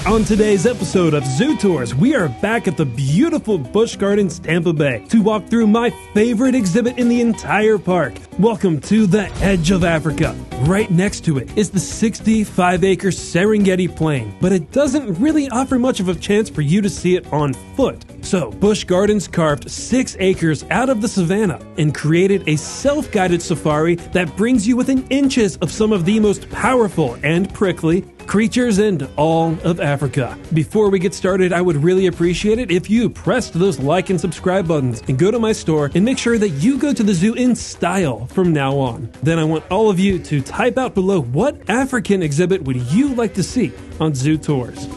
On today's episode of Zoo Tours, we are back at the beautiful Busch Gardens Tampa Bay to walk through my favorite exhibit in the entire park. Welcome to the Edge of Africa. Right next to it is the 65-acre Serengeti Plain, but it doesn't really offer much of a chance for you to see it on foot. So, Busch Gardens carved 6 acres out of the savanna and created a self-guided safari that brings you within inches of some of the most powerful and prickly creatures in all of Africa. Before we get started, I would really appreciate it if you pressed those like and subscribe buttons and go to my store and make sure that you go to the zoo in style from now on. Then I want all of you to type out below what African exhibit would you like to see on Zoo Tours.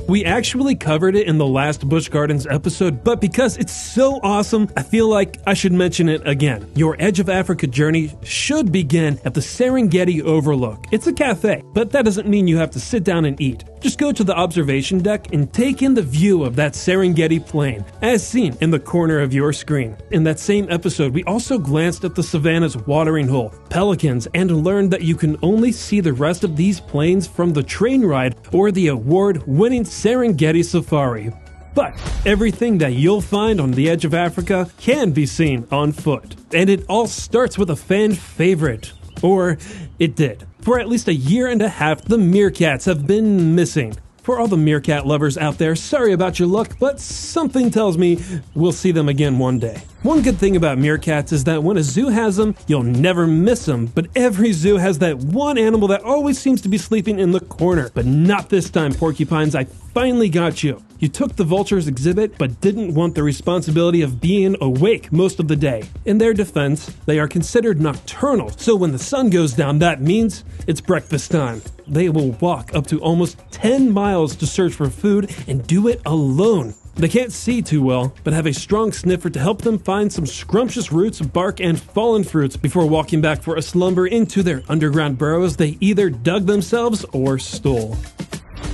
We actually covered it in the last Busch Gardens episode, but because it's so awesome, I feel like I should mention it again. Your Edge of Africa journey should begin at the Serengeti Overlook. It's a cafe, but that doesn't mean you have to sit down and eat. Just go to the observation deck and take in the view of that Serengeti Plain, as seen in the corner of your screen. In that same episode, we also glanced at the savanna's watering hole, pelicans, and learned that you can only see the rest of these plains from the train ride or the award-winning Serengeti Safari. But everything that you'll find on the Edge of Africa can be seen on foot. And it all starts with a fan favorite. Or it did. For at least a year and a half, the Mir Cats have been missing. For all the meerkat lovers out there, sorry about your luck, but something tells me we'll see them again one day. One good thing about meerkats is that when a zoo has them, you'll never miss them, but every zoo has that one animal that always seems to be sleeping in the corner. But not this time, porcupines, I finally got you. You took the vultures exhibit, but didn't want the responsibility of being awake most of the day. In their defense, they are considered nocturnal, so when the sun goes down, that means it's breakfast time. They will walk up to almost 10 miles to search for food and do it alone. They can't see too well, but have a strong sniffer to help them find some scrumptious roots, bark, and fallen fruits before walking back for a slumber into their underground burrows they either dug themselves or stole.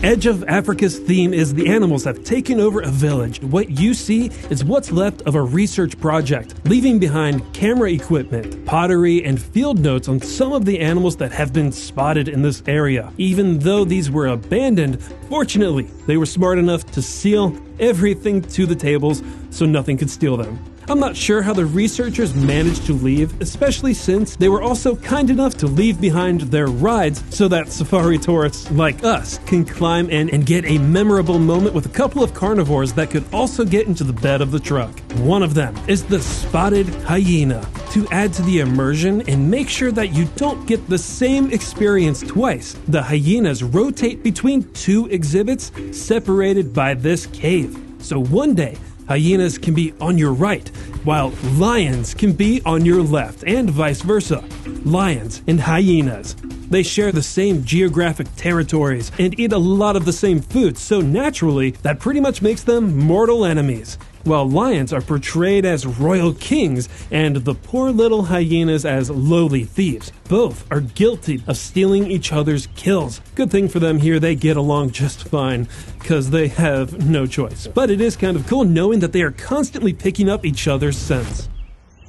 Edge of Africa's theme is the animals have taken over a village. What you see is what's left of a research project, leaving behind camera equipment, pottery, and field notes on some of the animals that have been spotted in this area. Even though these were abandoned, fortunately, they were smart enough to seal everything to the tables so nothing could steal them. I'm not sure how the researchers managed to leave, especially since they were also kind enough to leave behind their rides so that safari tourists like us can climb in and get a memorable moment with a couple of carnivores that could also get into the bed of the truck. One of them is the spotted hyena. To add to the immersion and make sure that you don't get the same experience twice, the hyenas rotate between 2 exhibits separated by this cave. So one day, hyenas can be on your right, while lions can be on your left, and vice versa. Lions and hyenas. They share the same geographic territories and eat a lot of the same food, so naturally, that pretty much makes them mortal enemies. While lions are portrayed as royal kings and the poor little hyenas as lowly thieves. Both are guilty of stealing each other's kills. Good thing for them here, they get along just fine, because they have no choice. But it is kind of cool knowing that they are constantly picking up each other's scents.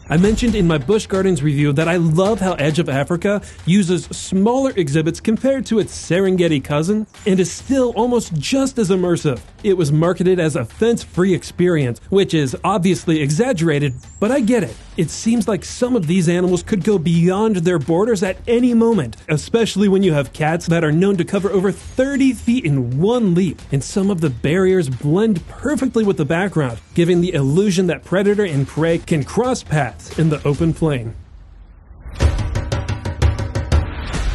I mentioned in my Busch Gardens review that I love how Edge of Africa uses smaller exhibits compared to its Serengeti cousin and is still almost just as immersive. It was marketed as a fence-free experience, which is obviously exaggerated, but I get it. It seems like some of these animals could go beyond their borders at any moment, especially when you have cats that are known to cover over 30 feet in one leap, and some of the barriers blend perfectly with the background, giving the illusion that predator and prey can cross paths in the open plain.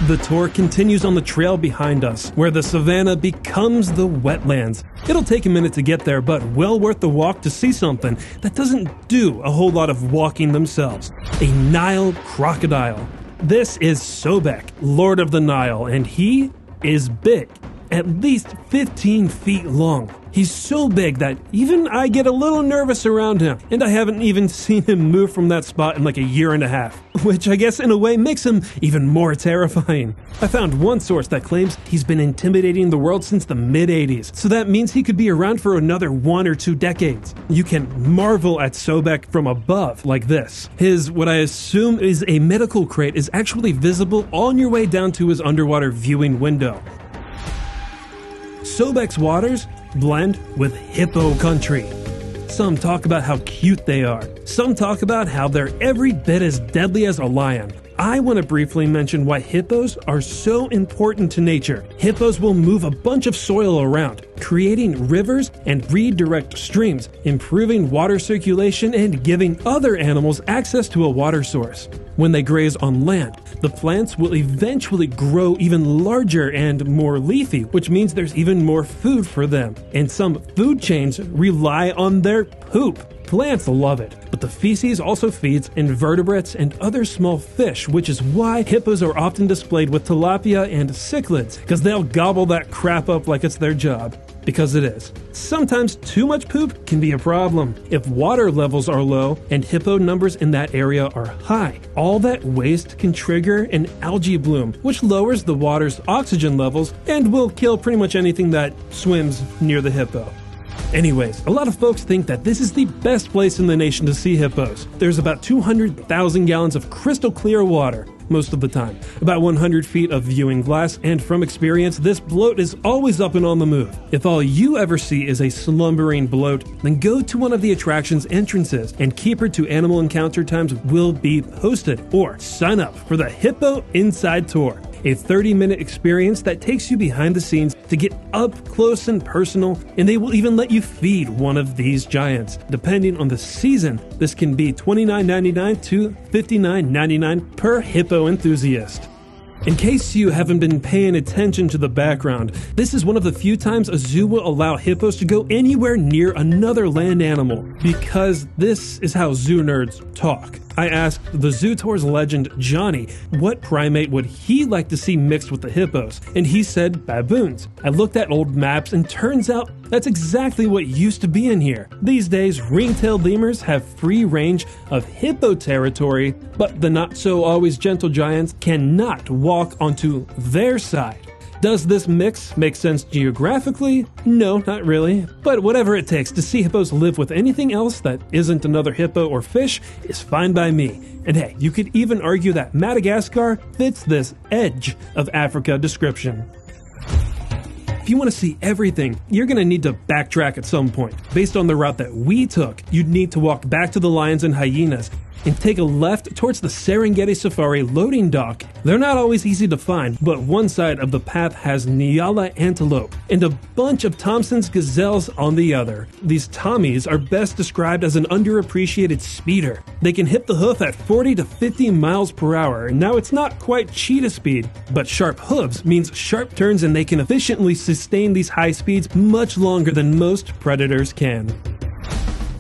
The tour continues on the trail behind us, where the savanna becomes the wetlands. It'll take a minute to get there, but well worth the walk to see something that doesn't do a whole lot of walking themselves. A Nile Crocodile. This is Sobek, Lord of the Nile, and he is big. At least 15 feet long. He's so big that even I get a little nervous around him, and I haven't even seen him move from that spot in like a year and a half, which I guess in a way makes him even more terrifying. I found one source that claims he's been intimidating the world since the mid-80s, so that means he could be around for another 1 or 2 decades. You can marvel at Sobek from above like this. His, what I assume is a medical crate, is actually visible on your way down to his underwater viewing window. Sobek's waters blend with hippo country. Some talk about how cute they are. Some talk about how they're every bit as deadly as a lion. I want to briefly mention why hippos are so important to nature. Hippos will move a bunch of soil around, creating rivers and redirect streams, improving water circulation and giving other animals access to a water source. When they graze on land, the plants will eventually grow even larger and more leafy, which means there's even more food for them. And some food chains rely on their poop. Plants love it, but the feces also feeds invertebrates and other small fish, which is why hippos are often displayed with tilapia and cichlids, because they'll gobble that crap up like it's their job. Because it is. Sometimes too much poop can be a problem. If water levels are low and hippo numbers in that area are high, all that waste can trigger an algae bloom, which lowers the water's oxygen levels and will kill pretty much anything that swims near the hippo. Anyways, a lot of folks think that this is the best place in the nation to see hippos. There's about 200,000 gallons of crystal clear water most of the time, about 100 feet of viewing glass, and from experience, this bloat is always up and on the move. If all you ever see is a slumbering bloat, then go to one of the attraction's entrances, and keeper to animal encounter times will be posted, or sign up for the Hippo Inside Tour, a 30-minute experience that takes you behind the scenes to get up close and personal, and they will even let you feed one of these giants. Depending on the season, this can be $29.99 to $59.99 per hippo enthusiast. In case you haven't been paying attention to the background, this is one of the few times a zoo will allow hippos to go anywhere near another land animal, because this is how zoo nerds talk. I asked the Zoo Tours legend Johnny what primate would he like to see mixed with the hippos, and he said baboons. I looked at old maps and turns out that's exactly what used to be in here. These days, ring-tailed lemurs have free range of hippo territory, but the not-so-always gentle giants cannot walk onto their side. Does this mix make sense geographically? No, not really. But whatever it takes to see hippos live with anything else that isn't another hippo or fish is fine by me. And hey, you could even argue that Madagascar fits this edge of Africa description. If you want to see everything, you're going to need to backtrack at some point. Based on the route that we took, you'd need to walk back to the lions and hyenas and take a left towards the Serengeti Safari loading dock. They're not always easy to find, but one side of the path has Nyala antelope and a bunch of Thomson's gazelles on the other. These Tommies are best described as an underappreciated speeder. They can hit the hoof at 40 to 50 miles per hour. Now it's not quite cheetah speed, but sharp hooves means sharp turns, and they can efficiently sustain these high speeds much longer than most predators can.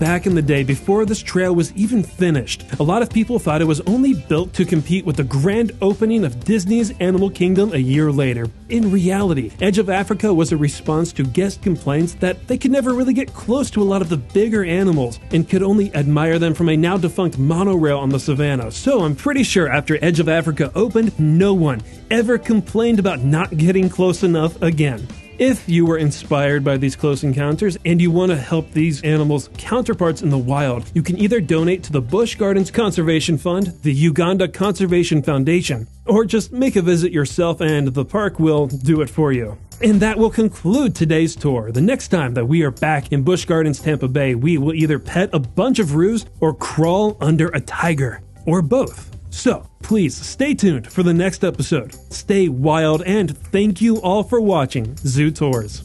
Back in the day, before this trail was even finished, a lot of people thought it was only built to compete with the grand opening of Disney's Animal Kingdom a year later. In reality, Edge of Africa was a response to guest complaints that they could never really get close to a lot of the bigger animals and could only admire them from a now defunct monorail on the savannah. So I'm pretty sure after Edge of Africa opened, no one ever complained about not getting close enough again. If you were inspired by these close encounters and you want to help these animals' counterparts in the wild, you can either donate to the Busch Gardens Conservation Fund, the Uganda Conservation Foundation, or just make a visit yourself and the park will do it for you. And that will conclude today's tour. The next time that we are back in Busch Gardens Tampa Bay, we will either pet a bunch of roos or crawl under a tiger, or both. So, please stay tuned for the next episode. Stay wild, and thank you all for watching Zoo Tours.